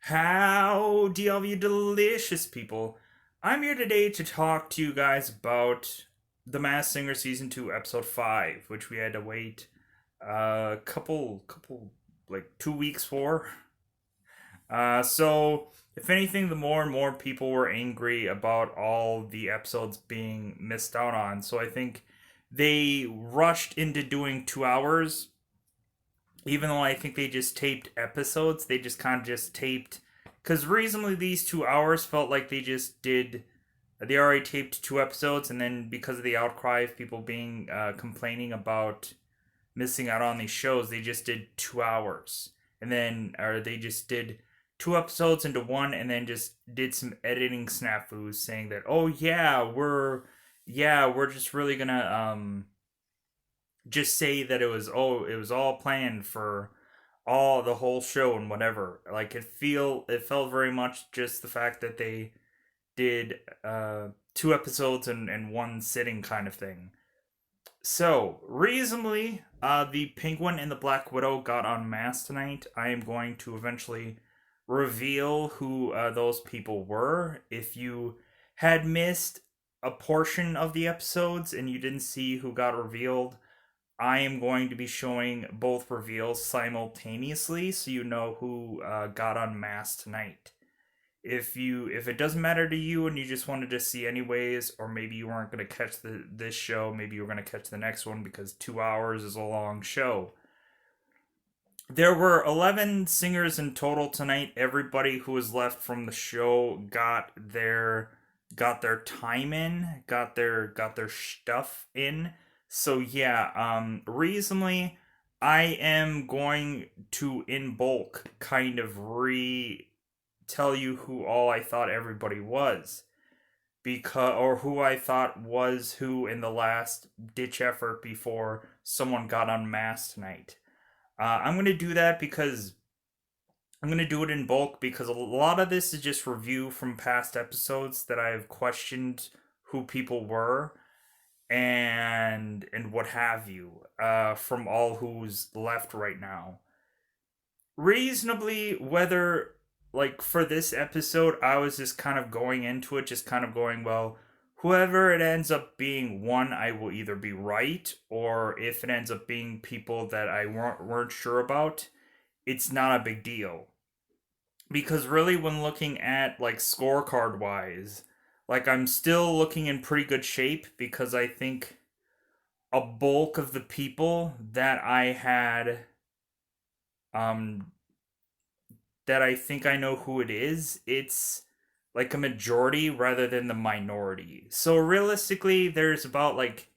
Howdy, all you delicious people. I'm here today to talk to you guys about The Masked Singer Season 2, Episode 5, which we had to wait a couple, like 2 weeks for. So, if anything, the more and more people were angry about all the episodes being missed out on. So, I think they rushed into doing 2 hours, even though I think they just taped episodes. They just kind of just taped because reasonably these 2 hours felt like they just did. They already taped 2 episodes, and then because of the outcry of people being complaining about missing out on these shows, they just did 2 hours, and then or they just did 2 episodes into one, and then just did some editing snafus saying that we're just really gonna just say that it was all planned for all the whole show and whatever. Like it felt very much just the fact that they did 2 episodes in one sitting kind of thing. So reasonably, the Penguin and the Black Widow got unmasked tonight. I am going to eventually reveal who those people were. If you had missed a portion of the episodes and you didn't see who got revealed, I am going to be showing both reveals simultaneously, so you know who got unmasked tonight. If it doesn't matter to you and you just wanted to see anyways, or maybe you weren't going to catch this show, maybe you were going to catch the next one because 2 hours is a long show. There were 11 singers in total tonight. Everybody who was left from the show got their time in, got their stuff in. So yeah, reasonably, I am going to in bulk kind of re tell you who all I thought everybody was, because or who I thought was who in the last ditch effort before someone got unmasked tonight. I'm gonna do that because I'm gonna do it in bulk because a lot of this is just review from past episodes that I've questioned who people were and what have you from all who's left right now. Reasonably, whether like for this episode, I was just kind of going into it, just kind of going, well, whoever it ends up being, one, I will either be right, or if it ends up being people that I weren't sure about, it's not a big deal. Because really, when looking at like scorecard wise, like I'm still looking in pretty good shape because I think a bulk of the people that I had um that I think I know who it is, it's like a majority rather than the minority. So realistically, there's about like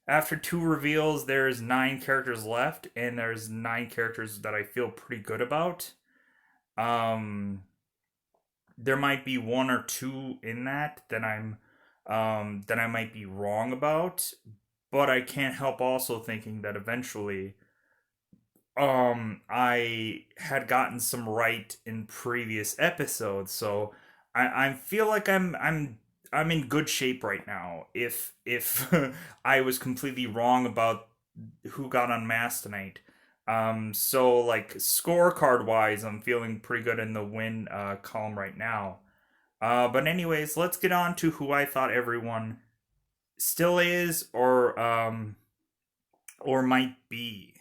after 2 reveals, there's 9 characters left, and there's 9 characters that I feel pretty good about. Um, there might be one or two in that I might be wrong about, but I can't help also thinking that eventually I had gotten some right in previous episodes, so I feel like I'm in good shape right now. If I was completely wrong about who got unmasked tonight. So like scorecard wise, I'm feeling pretty good in the win column right now. But anyways, let's get on to who I thought everyone still is or might be.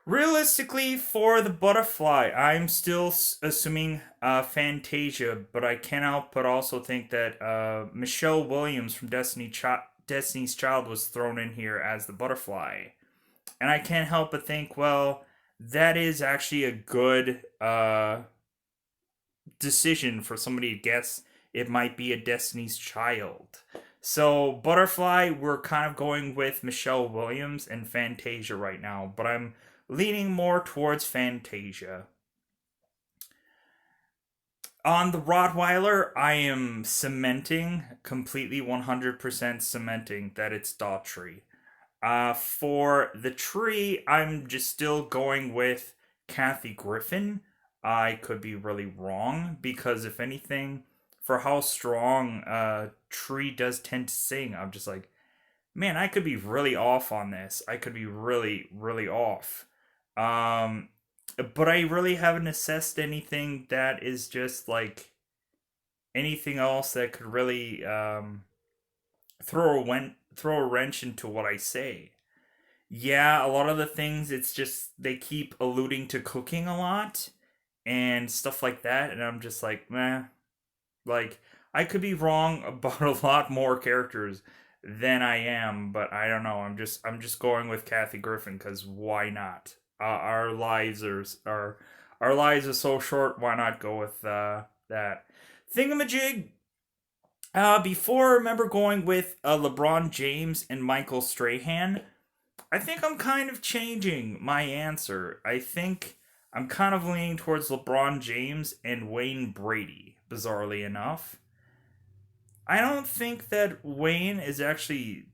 Realistically, for the butterfly, I'm still assuming Fantasia, but I can't help but also think that Michelle Williams from Destiny's Child was thrown in here as the butterfly. And I can't help but think, well, that is actually a good decision for somebody to guess it might be a Destiny's Child. So, Butterfly, we're kind of going with Michelle Williams and Fantasia right now, but I'm leaning more towards Fantasia. On the Rottweiler, I am cementing, completely 100% cementing that it's Daughtry. For the tree, I'm just still going with Kathy Griffin. I could be really wrong because, if anything, for how strong Tree does tend to sing, I'm just like, man, I could be really off on this. I could be really, really off. Um, but I really haven't assessed anything that is just like anything else that could really throw a wrench into what I say. Yeah, a lot of the things it's just they keep alluding to cooking a lot and stuff like that, and I'm just like, meh. Like I could be wrong about a lot more characters than I am, but I don't know. I'm just going with Kathy Griffin because why not? Our lives are our lives are so short. Why not go with that thingamajig? Before I remember going with LeBron James and Michael Strahan. I think I'm kind of changing my answer. I think I'm kind of leaning towards LeBron James and Wayne Brady, bizarrely enough. I don't think that Wayne is actually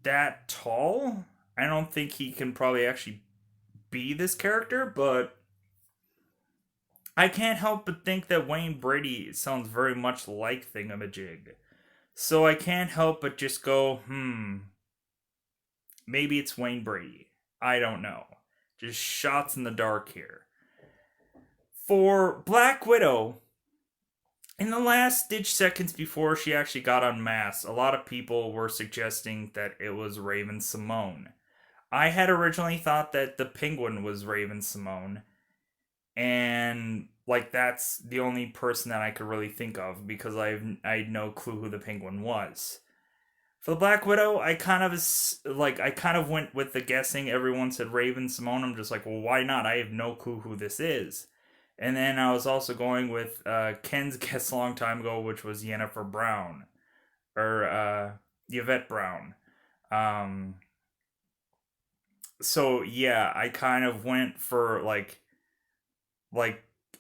that tall. I don't think he can probably actually be this character, but I can't help but think that Wayne Brady sounds very much like Thingamajig. So I can't help but just go, maybe it's Wayne Brady. I don't know. Just shots in the dark here. For Black Widow, in the last ditch seconds before she actually got unmasked, a lot of people were suggesting that it was Raven Simone. I had originally thought that the Penguin was Raven Simone, and like that's the only person that I could really think of because I had no clue who the Penguin was. For the Black Widow, I kind of went with the guessing. Everyone said Raven Simone. I'm just like, well, why not? I have no clue who this is. And then I was also going with Ken's guess a long time ago, which was Yennefer Brown or Yvette Brown. Um, so yeah, I kind of went for like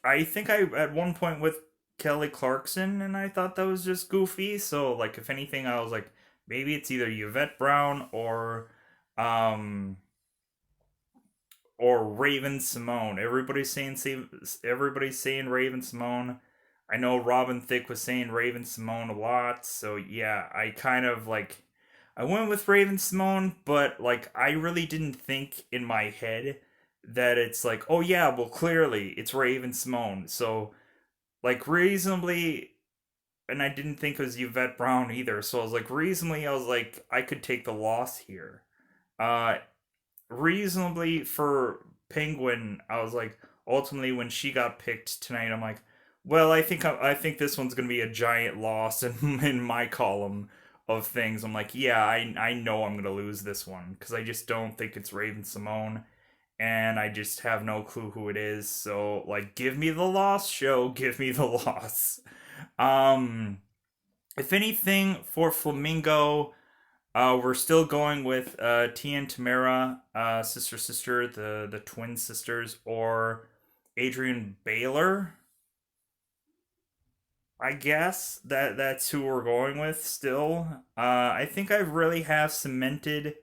I think I at one point with Kelly Clarkson, and I thought that was just goofy. So like, if anything, I was like, maybe it's either Yvette Brown um or Raven Simone. Everybody's saying Raven Simone. I know Robin Thicke was saying Raven Simone a lot, so yeah, I kind of like I went with Raven Simone, but like I really didn't think in my head that it's like, oh yeah, well clearly it's Raven Simone. So like reasonably, and I didn't think it was Yvette Brown either. So I was like reasonably, I was like I could take the loss here. Uh, Reasonably for Penguin, I was like ultimately when she got picked tonight, I'm like, well, I think this one's gonna be a giant loss in my column of things. I'm like, yeah, I know I'm gonna lose this one because I just don't think it's Raven Simone, and I just have no clue who it is. So like, give me the loss, show, give me the loss. Um, if anything for Flamingo, we're still going with Tia and Tamara, sister, the twin sisters, or Adrian Baylor. I guess that's who we're going with still. I think I really have cemented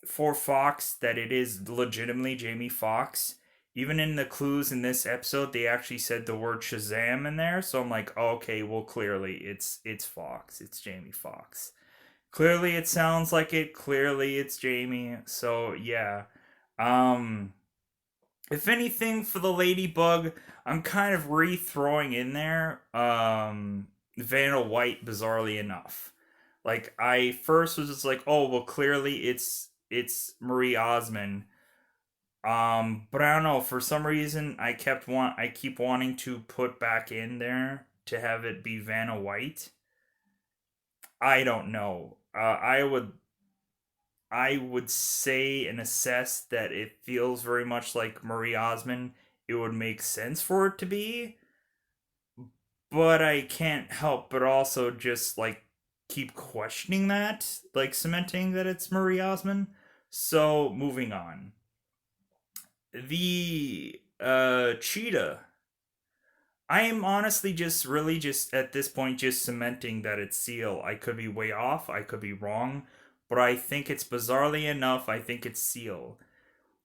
for Fox that it is legitimately Jamie Foxx. Even in the clues in this episode, they actually said the word Shazam in there, so I'm like, oh, okay, well, clearly it's Fox, it's Jamie Foxx. Clearly it sounds like it. Clearly it's Jamie. So yeah. Um if anything for the ladybug, I'm kind of re-throwing in there Vanna White bizarrely enough. Like I first was just like, oh well clearly it's Marie Osmond. But I don't know, for some reason I keep wanting to put back in there to have it be Vanna White. I don't know. I would say and assess that it feels very much like Marie Osmond. It would make sense for it to be, but I can't help but also just like keep questioning that, like cementing that it's Marie Osmond. So moving on. The cheetah. I am honestly just really just at this point just cementing that it's Seal. I could be way off, I could be wrong, but I think it's bizarrely enough, I think it's Seal.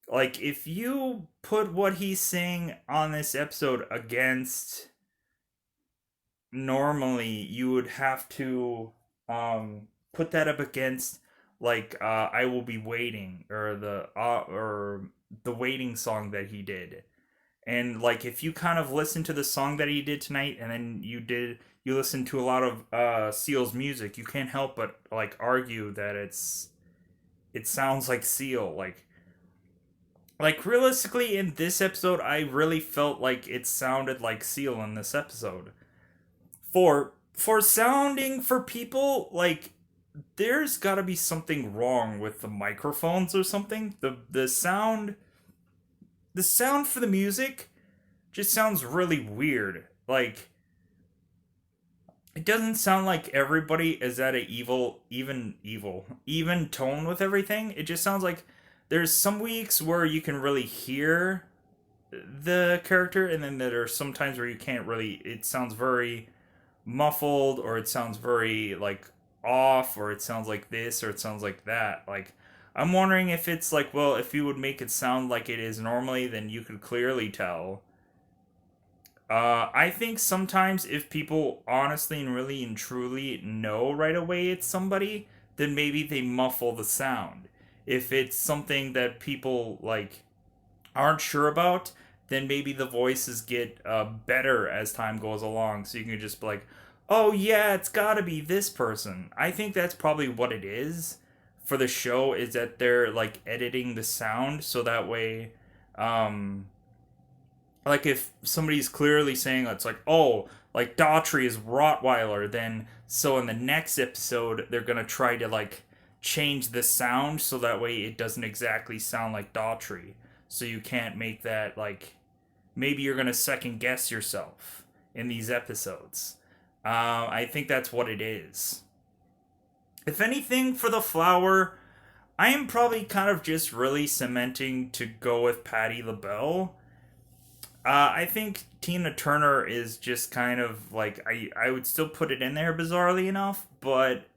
Like if you put what he's saying on this episode against normally you would have to put that up against like I will be waiting or the or the waiting song that he did. And like if you kind of listen to the song that he did tonight, and then you listen to a lot of Seal's music, you can't help but like argue that it sounds like Seal. Like realistically, in this episode, I really felt like it sounded like Seal in this episode. For sounding for people like there's got to be something wrong with the microphones or something. The sound for the music just sounds really weird. Like it doesn't sound like everybody is at a even tone with everything. It just sounds like there's some weeks where you can really hear the character, and then there are some times where you can't really. It sounds very muffled, or it sounds very like off, or it sounds like this, or it sounds like that. Like I'm wondering if it's like, well, if you would make it sound like it is normally, then you could clearly tell. I think sometimes if people honestly and really and truly know right away it's somebody, then maybe they muffle the sound. If it's something that people like aren't sure about, then maybe the voices get better as time goes along. So you can just be like, oh yeah, it's gotta be this person. I think that's probably what it is for the show, is that they're like editing the sound so that way, um, like if somebody's clearly saying it's like, oh, like Daughtry is Rottweiler, then so in the next episode they're gonna try to like change the sound so that way it doesn't exactly sound like Daughtry. So you can't make that like maybe you're gonna second guess yourself in these episodes. I think that's what it is. If anything, for the flower, I am probably kind of just really cementing to go with Patti LaBelle. I think Tina Turner is just kind of like I would still put it in there bizarrely enough, but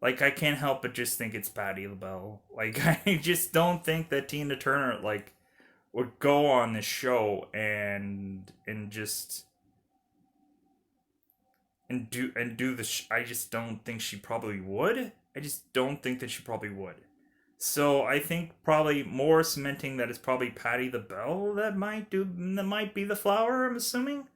like I can't help but just think it's Patti LaBelle. Like I just don't think that Tina Turner like would go on this show and just and do the I just don't think she probably would. I just don't think that she probably would. So I think probably more cementing that it's probably Patti LaBelle that might be the flower, I'm assuming.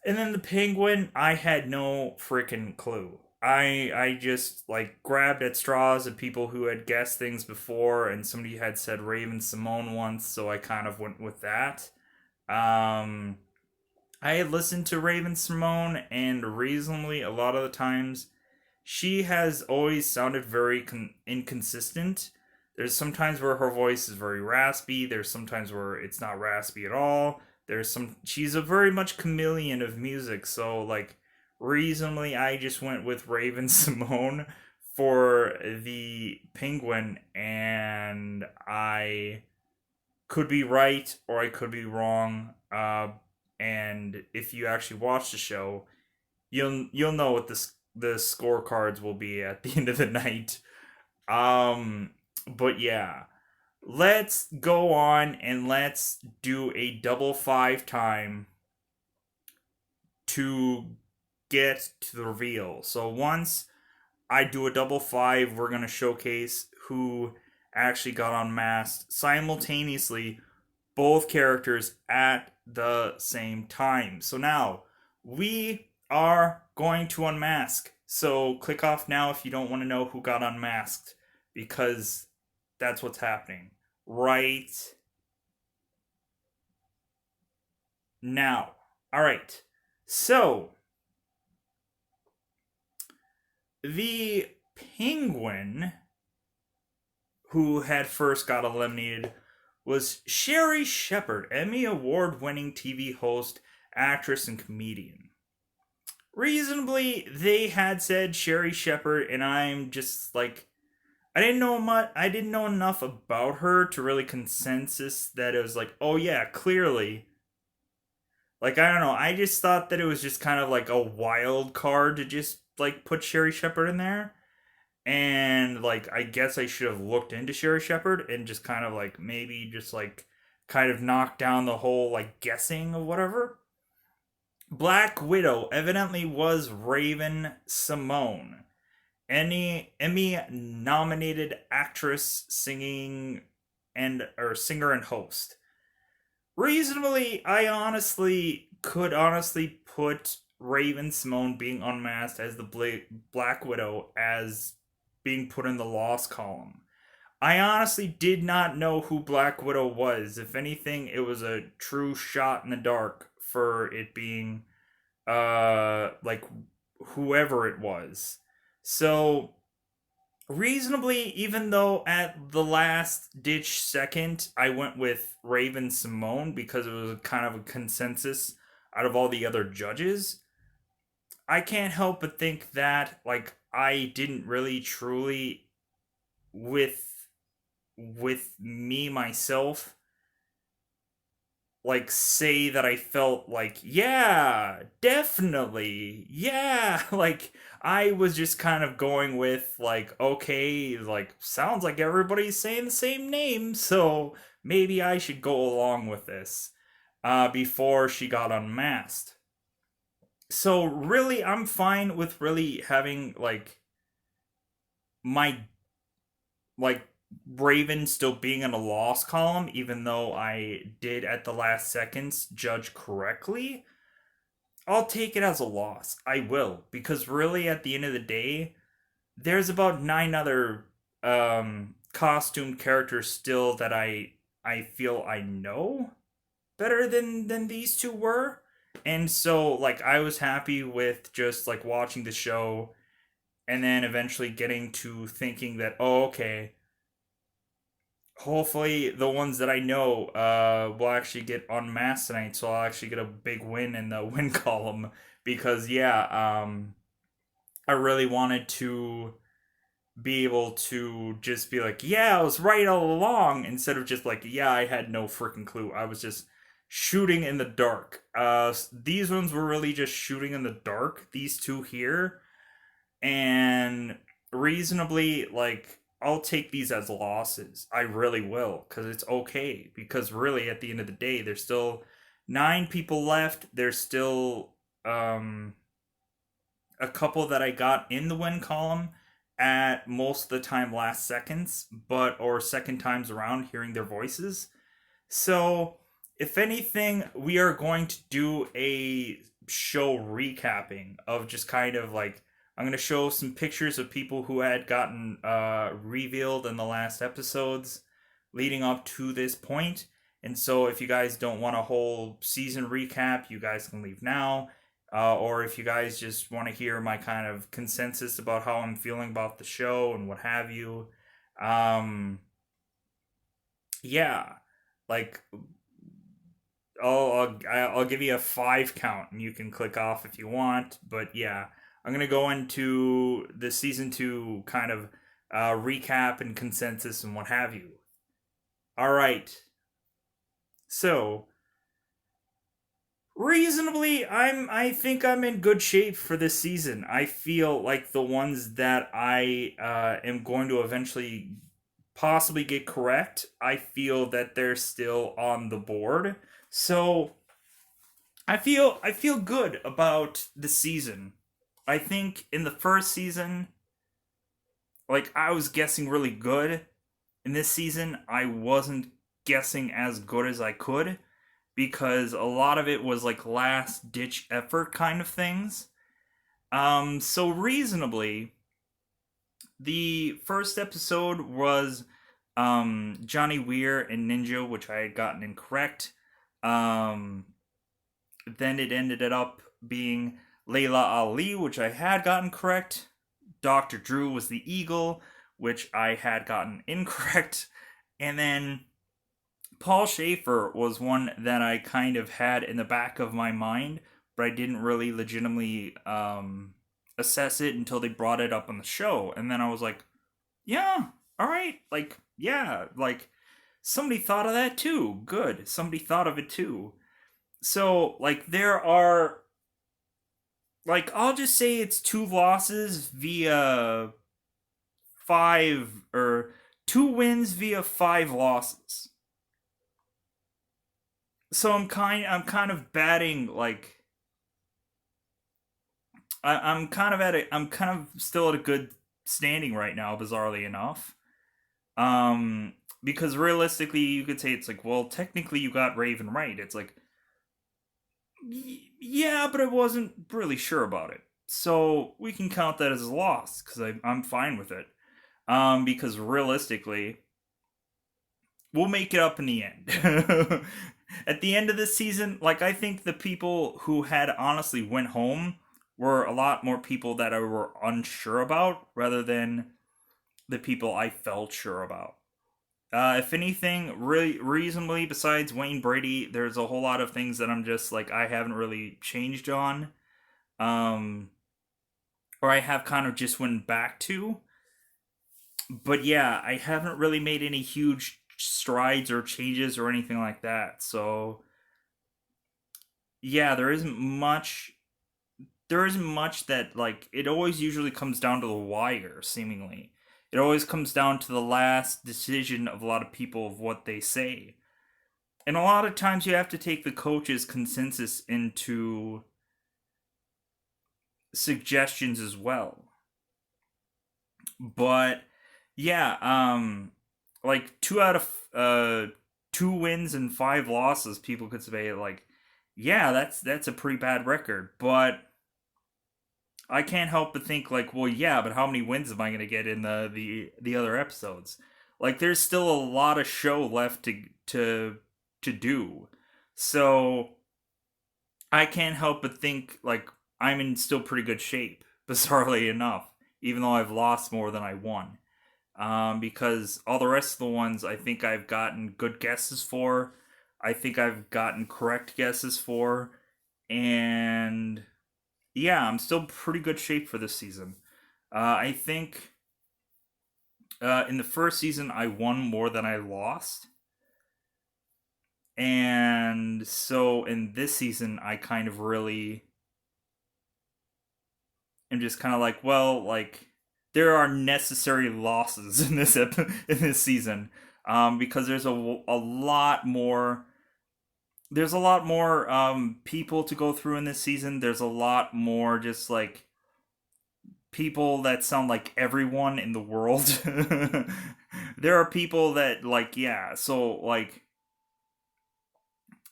And then the penguin, I had no freaking clue. I just like grabbed at straws of people who had guessed things before, and somebody had said Raven Simone once, so I kind of went with that. Um, I had listened to Raven Simone, and reasonably, a lot of the times, she has always sounded very inconsistent. There's sometimes where her voice is very raspy. There's sometimes where it's not raspy at all. She's a very much chameleon of music. So like reasonably, I just went with Raven Simone for the penguin, and I could be right or I could be wrong. And if you actually watch the show, you'll know what the scorecards will be at the end of the night. But yeah, let's go on and let's do a double five time to get to the reveal. So once I do a double five, we're gonna showcase who actually got unmasked simultaneously, both characters at the same time. So now we are going to unmask. So click off now if you don't want to know who got unmasked, because that's what's happening right now. All right. So the penguin who had first got eliminated was Sherri Shepherd, Emmy Award winning TV host, actress, and comedian. Reasonably, they had said Sherri Shepherd, and I'm just like, I didn't know much. I didn't know enough about her to really consensus that it was like, oh yeah, clearly. Like I don't know. I just thought that it was just kind of like a wild card to just like put Sherri Shepherd in there, and like I guess I should have looked into Sherri Shepherd and just kind of like maybe just like kind of knock down the whole like guessing of whatever. Black Widow evidently was Raven Simone, Emmy nominated actress singing and or singer and host. Reasonably, I honestly could honestly put Raven Simone being unmasked as the Black Widow as being put in the loss column. I honestly did not know who Black Widow was. If anything, it was a true shot in the dark for it being like whoever it was. So reasonably, even though at the last ditch second I went with Raven Simone because it was kind of a consensus out of all the other judges, I can't help but think that like I didn't really truly with me myself like say that I felt like yeah, definitely. Yeah, like I was just kind of going with like okay, like sounds like everybody's saying the same name, so maybe I should go along with this before she got unmasked. So really I'm fine with really having my like Raven still being in a loss column, even though I did at the last seconds judge correctly. I'll take it as a loss. I will, because really at the end of the day, there's about nine other costumed characters still that I feel I know better than these two were. And so like I was happy with just like watching the show and then eventually getting to thinking that oh okay, hopefully the ones that I know will actually get unmasked tonight, so I'll actually get a big win in the win column because yeah, I really wanted to be able to just be like, yeah, I was right all along, instead of just like, yeah, I had no freaking clue. I was just shooting in the dark. These ones were really just shooting in the dark. These two here, and reasonably like I'll take these as losses. I really will because it's okay. Because really, at the end of the day, there's still nine people left. There's still a couple that I got in the win column at most of the time last seconds, but or second times around hearing their voices. So if anything, we are going to do a show recapping of just kind of like I'm going to show some pictures of people who had gotten revealed in the last episodes leading up to this point. And so if you guys don't want a whole season recap, you guys can leave now. Or if you guys just want to hear my kind of consensus about how I'm feeling about the show and what have you. Um, yeah, like I'll give you a 5 count and you can click off if you want. But yeah, I'm gonna go into the season 2 kind of recap and consensus and what have you. All right, so reasonably, I think I'm in good shape for this season. I feel like the ones that I am going to eventually possibly get correct, I feel that they're still on the board. So I feel good about the season. I think in the first season, like I was guessing really good. In this season, I wasn't guessing as good as I could because a lot of it was like last ditch effort kind of things. So reasonably, the first episode was Johnny Weir and Ninja, which I had gotten incorrect. Um, then it ended up being Layla Ali, which I had gotten correct. Dr. Drew was the Eagle, which I had gotten incorrect. And then Paul Schaefer was one that I kind of had in the back of my mind, but I didn't really legitimately assess it until they brought it up on the show. And then I was like, yeah, all right. Like, yeah, like somebody thought of that too. Good. Somebody thought of it too. So, like, there are, like, I'll just say it's 2 losses via 5, or 2 wins via 5 losses. So I'm kind of batting like I'm kind of I'm kind of still at a good standing right now, bizarrely enough. Um, because realistically, you could say it's like, well, technically you got Raven right. It's like, yeah, but I wasn't really sure about it. So we can count that as a loss because I'm fine with it. Because realistically, we'll make it up in the end. At the end of this season, like I think the people who had honestly went home were a lot more people that I were unsure about rather than the people I felt sure about. If anything, really reasonably, besides Wayne Brady, there's a whole lot of things that I'm just like I haven't really changed on, um, or I have kind of just went back to. But yeah, I haven't really made any huge strides or changes or anything like that. So yeah, there isn't much. There isn't much that like it always usually comes down to the wire. Seemingly, it always comes down to the last decision of a lot of people of what they say. And a lot of times you have to take the coach's consensus into suggestions as well. But yeah, like two wins and five losses, people could say like, yeah, that's a pretty bad record. But I can't help but think like, well, yeah, but how many wins am I going to get in the other episodes? Like, there's still a lot of show left to do. So I can't help but think like I'm in still pretty good shape, bizarrely enough, even though I've lost more than I won. Because all the rest of the ones I think I've gotten good guesses for. I think I've gotten correct guesses for. And yeah, I'm still pretty good shape for this season. I think in the first season I won more than I lost. And so in this season, I kind of really am just kind of like, well, like there are necessary losses in in this season, because there's a lot more. There's a lot more people to go through in this season. There's a lot more just like people that sound like everyone in the world. There are people that like yeah. So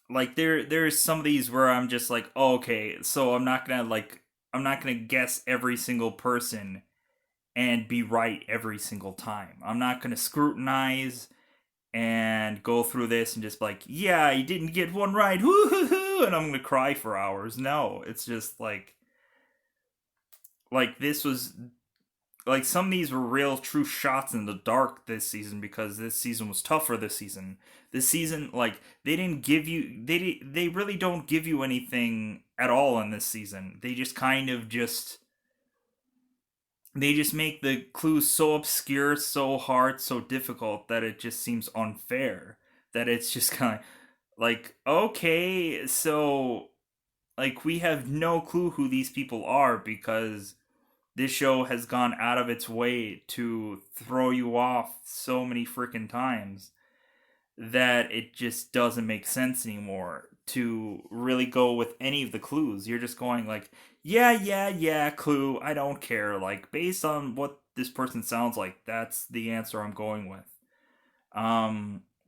there's some of these where I'm just like, oh, okay, so I'm not gonna guess every single person and be right every single time. I'm not gonna scrutinize and go through this and just be like, yeah, you didn't get one right, woo-hoo-hoo, and I'm gonna cry for hours. No, it's just like this was like some of these were real true shots in the dark this season because this season was tougher this season. This season like they didn't give you they really don't give you anything at all in this season. They just kind of just they just make the clues so obscure, so hard, so difficult that it just seems unfair. That it's just kind of like okay, so like we have no clue who these people are because this show has gone out of its way to throw you off so many freaking times that it just doesn't make sense anymore to really go with any of the clues. You're just going like, yeah, yeah, yeah, clue. I don't care. Like based on what this person sounds like, that's the answer I'm going with.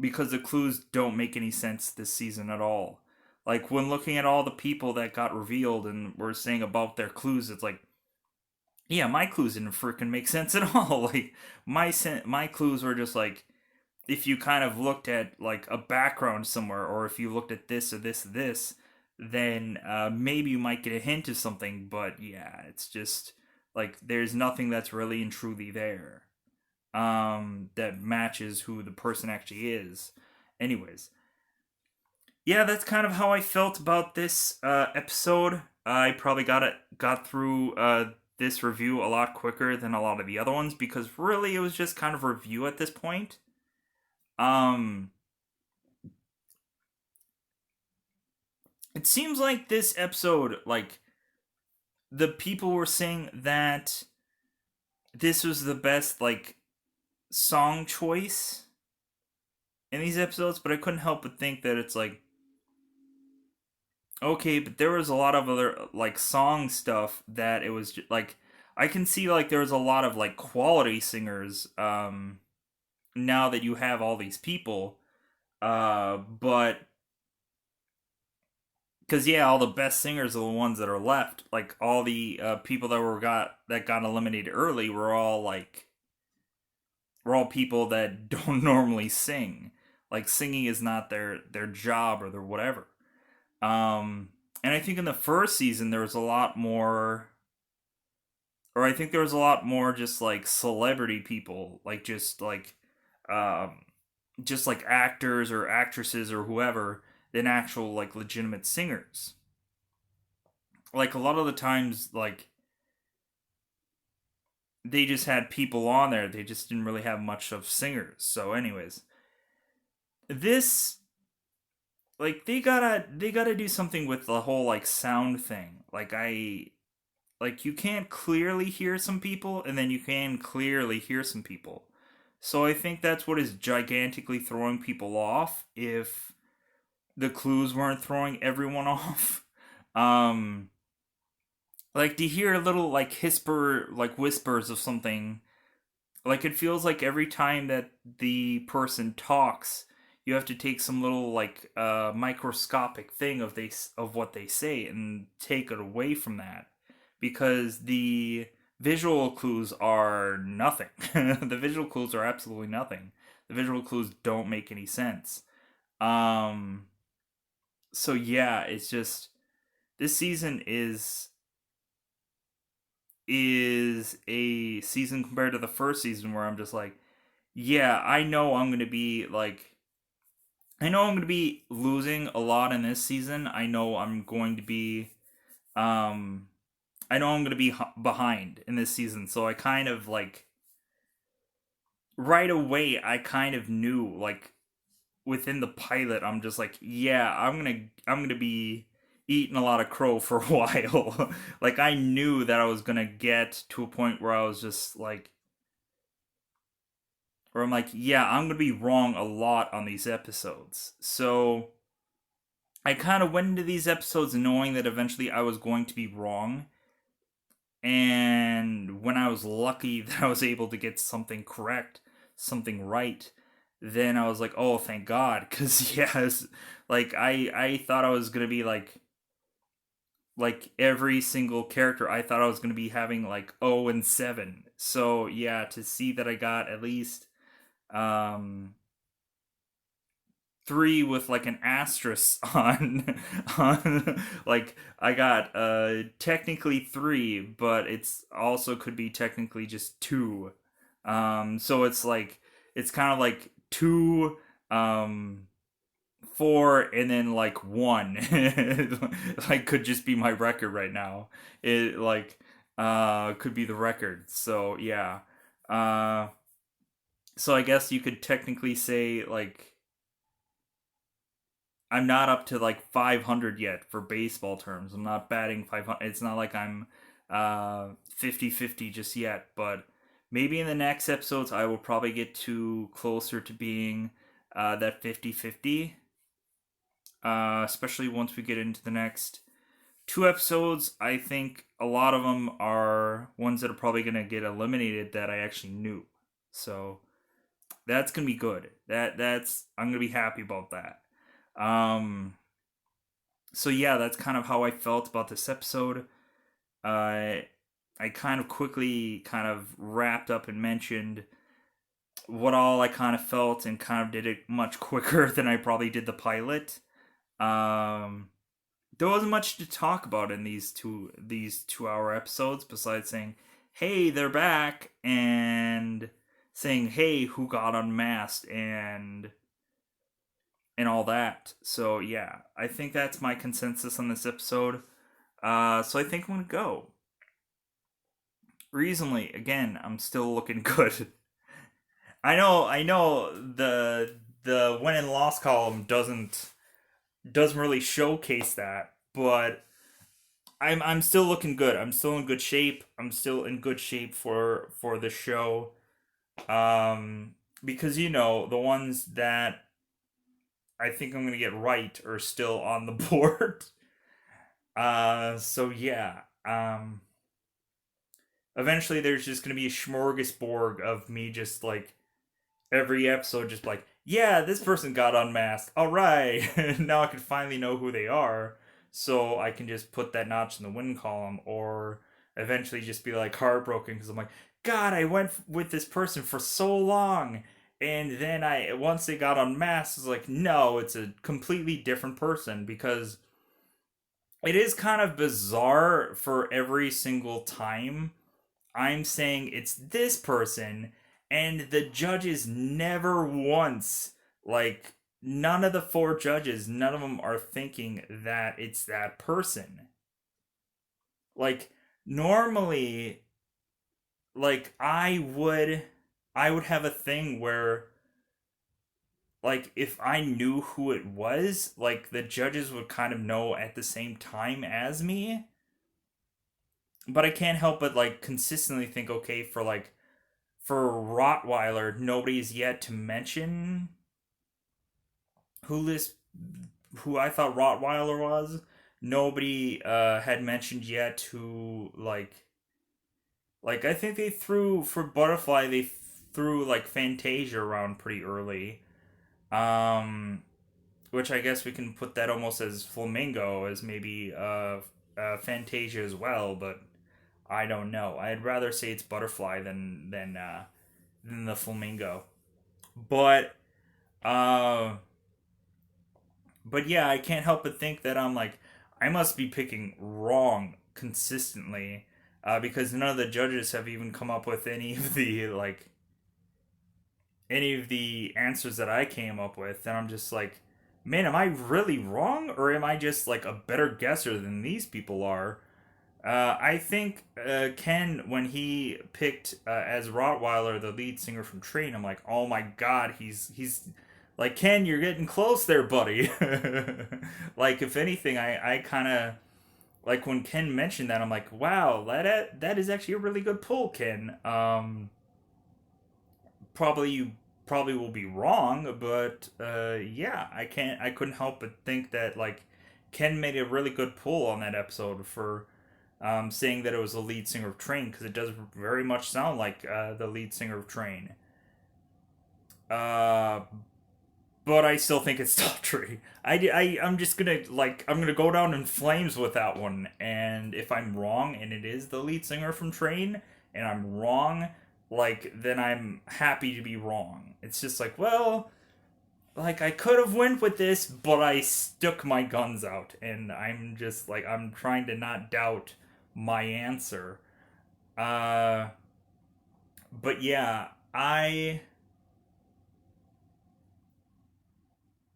Because the clues don't make any sense this season at all. Like when looking at all the people that got revealed and were saying about their clues, it's like yeah, my clues didn't freaking make sense at all. Like my clues were just like if you kind of looked at like a background somewhere, or if you looked at this or this or this, then maybe you might get a hint of something. But yeah, it's just like there's nothing that's really and truly there that matches who the person actually is. Anyways, yeah, that's kind of how I felt about this episode. I probably got through this review a lot quicker than a lot of the other ones because really it was just kind of a review at this point. Um, it seems like this episode, like the people were saying that this was the best like song choice in these episodes, but I couldn't help but think that it's like okay, but there was a lot of other like song stuff that it was like I can see like there was a lot of like quality singers now that you have all these people. But because yeah, all the best singers are the ones that are left. Like all the people that got eliminated early were all people that don't normally sing. Like singing is not their job or their whatever. And I think in the first season there was a lot more, or I think there was a lot more just like celebrity people, like um, just like actors or actresses or whoever, than actual like legitimate singers. Like a lot of the times, like they just had people on there. They just didn't really have much of singers. So, anyways, this like they gotta do something with the whole like sound thing. Like you can't clearly hear some people, and then you can clearly hear some people. So I think that's what is gigantically throwing people off. If the clues weren't throwing everyone off, um, like to hear a little like whispers of something, like it feels like every time that the person talks you have to take some little like microscopic thing of what they say and take it away from that, because the visual clues are nothing. The visual clues are absolutely nothing. The visual clues don't make any sense. um so yeah, it's just this season is a season compared to the first season where I'm just like, yeah, I know I'm gonna be losing a lot in this season. Um I know I'm gonna be behind in this season. So I kind of like right away I kind of knew like within the pilot I'm just like, yeah, I'm gonna be eating a lot of crow for a while. Like I knew that I was gonna get to a point where I was just like, where I'm like, yeah, I'm gonna be wrong a lot on these episodes. So I kind of went into these episodes knowing that eventually I was going to be wrong. And when I was lucky that I was able to get something correct, something right, then I was like, oh, thank God. Because, yes, like I thought I was going to be like every single character, I thought I was going to be having like 0 and 7. So, yeah, to see that I got at least um three with like an asterisk on like I got technically three, but it's also could be technically just two. So it's like it's kind of like two, um four, and then like one. Like could just be my record right now. It like could be the record. So yeah. uh so I guess you could technically say like I'm not up to like 500 yet for baseball terms. I'm not batting 500. It's not like I'm 50-50 just yet, but maybe in the next episodes I will probably get to closer to being that 50-50. Especially once we get into the next two episodes. I think a lot of them are ones that are probably going to get eliminated that I actually knew. So that's going to be good. That's I'm going to be happy about that. Um, so yeah, that's kind of how I felt about this episode. Uh, I kind of quickly kind of wrapped up and mentioned what all I kind of felt and kind of did it much quicker than I probably did the pilot. Um, there wasn't much to talk about in these 2 hour episodes besides saying, "Hey, they're back," and saying, "Hey, who got unmasked?" and all that. So yeah, I think that's my consensus on this episode. So I think I'm gonna go. Recently, again, I'm still looking good. I know the win and loss column doesn't really showcase that, but I'm still looking good. I'm still in good shape. I'm still in good shape for the show. Because the ones that I think I'm gonna get right are still on the board. So yeah. Eventually there's just gonna be a smorgasbord of me just like every episode just like, yeah, this person got unmasked. All right, now I can finally know who they are, so I can just put that notch in the win column, or eventually just be like heartbroken because I'm like, God, I went with this person for so long, and then I once they got unmasked, it's like, no, it's a completely different person because it is kind of bizarre for every single time I'm saying it's this person, and the judges never once, like, none of the four judges, none of them are thinking that it's that person. Like, normally, like, I would have a thing where, like, if I knew who it was, like, the judges would kind of know at the same time as me. But I can't help but, like, consistently think, okay, for Rottweiler, nobody's yet to mention who this who I thought Rottweiler was. Nobody had mentioned yet who like I think they threw for Butterfly they threw like Fantasia around pretty early. Um which I guess we can put that almost as Flamingo as maybe Fantasia as well, but I don't know. I'd rather say it's Butterfly than the Flamingo. But uh but yeah, I can't help but think that I'm like, I must be picking wrong consistently, because none of the judges have even come up with any of the answers that I came up with, and I'm just like, man, am I really wrong, or am I just like a better guesser than these people are? I think Ken, when he picked as Rottweiler the lead singer from Train, I'm like, oh my god, he's like, Ken, you're getting close there, buddy. Like, if anything, I kind of like when Ken mentioned that, I'm like, wow, that is actually a really good pull, Ken. Probably you probably will be wrong, but yeah, I couldn't help but think that like Ken made a really good pull on that episode for saying that it was the lead singer of Train because it does very much sound like the lead singer of Train. Uh, but I still think it's Daughtry. I'm just gonna like I'm gonna go down in flames with that one, and if I'm wrong and it is the lead singer from Train, and I'm wrong, like then I'm happy to be wrong. It's just like, well, like I could have went with this, but I stuck my guns out, and I'm just like I'm trying to not doubt my answer. Uh, but yeah, I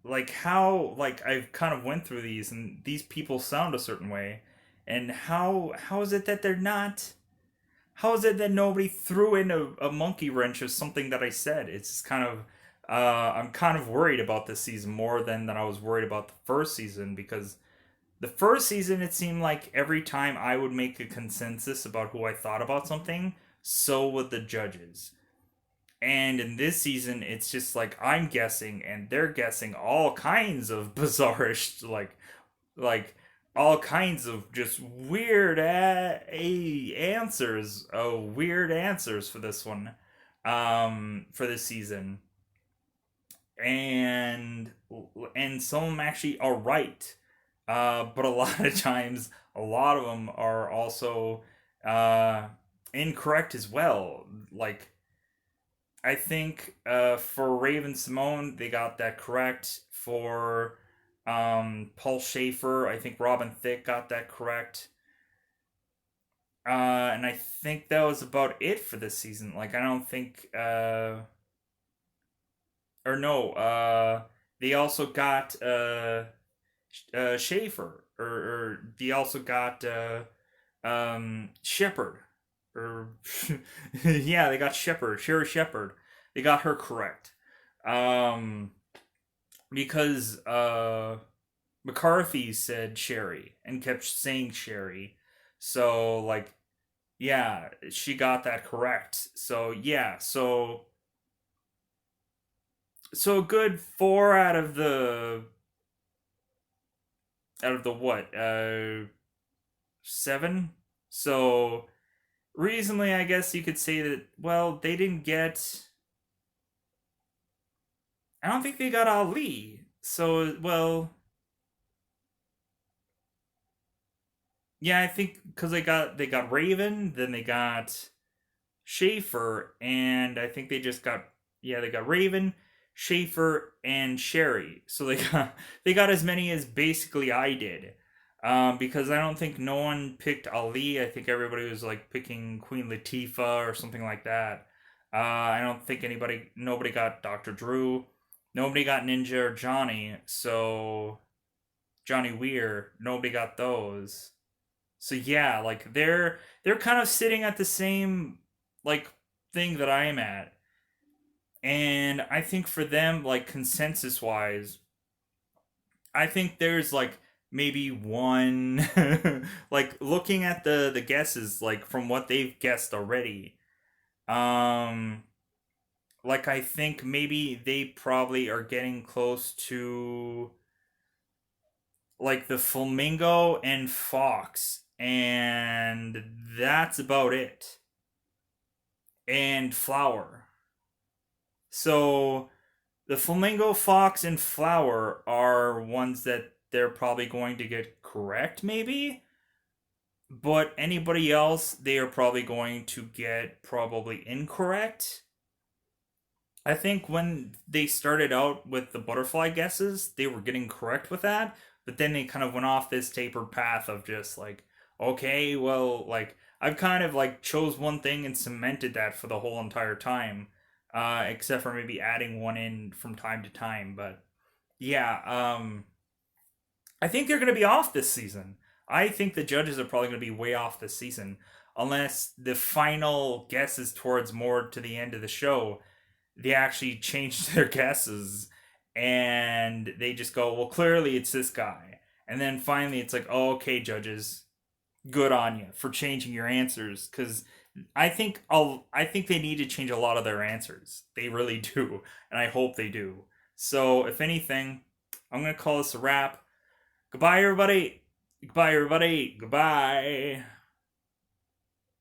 like how like I've kind of went through these, and these people sound a certain way, and how is it that they're not? How is it that nobody threw in a monkey wrench of something that I said? It's just kind of I'm kind of worried about this season more than I was worried about the first season because the first season it seemed like every time I would make a consensus about who I thought about something, so would the judges. And in this season, it's just like I'm guessing and they're guessing all kinds of bizarrish, like all kinds of just weird weird answers for this one, for this season, and and some of them actually are right, but a lot of times, a lot of them are also uh, incorrect as well. Like I think for Raven Simone, they got that correct. For Paul Schaefer, I think Robin Thicke got that correct. And I think that was about it for this season. Like, I don't think, or no, they also got Schaefer, or they also got Shepard, or yeah, they got Shepard, Sherry Shepard. They got her correct. Um, because McCarthy said Sherry and kept saying Sherry. So like yeah, she got that correct. So yeah, so a good 4 out of the what? 7. So reasonably I guess you could say that well, they didn't get I don't think they got Ali. So, well, yeah, I think because they got Raven, then they got Schaefer, and I think they just got, yeah, they got Raven, Schaefer, and Sherry. So they got as many as basically I did. Because I don't think no one picked Ali. I think everybody was like picking Queen Latifah or something like that. I don't think nobody got Dr. Drew. Nobody got Ninja or Johnny. So Johnny Weir, nobody got those. So yeah, like they're kind of sitting at the same like thing that I am at. And I think for them, like consensus wise, I think there's like maybe one like looking at the guesses like from what they've guessed already. Um like I think maybe they probably are getting close to like the Flamingo and Fox, and that's about it. And Flower. So the Flamingo, Fox, and Flower are ones that they're probably going to get correct, maybe. But anybody else, they are probably going to get probably incorrect. I think when they started out with the butterfly guesses, they were getting correct with that, but then they kind of went off this tapered path of just like, okay, well, like I've kind of like chose one thing and cemented that for the whole entire time, except for maybe adding one in from time to time. But yeah, I think they're going to be off this season. I think the judges are probably going to be way off this season, unless the final guess is towards more to the end of the show they actually changed their guesses and they just go, well, clearly it's this guy. And then finally it's like, oh, okay, judges, good on you for changing your answers. Because I think they need to change a lot of their answers. They really do. And I hope they do. So if anything, I'm going to call this a wrap. Goodbye, everybody. Goodbye, everybody. Goodbye.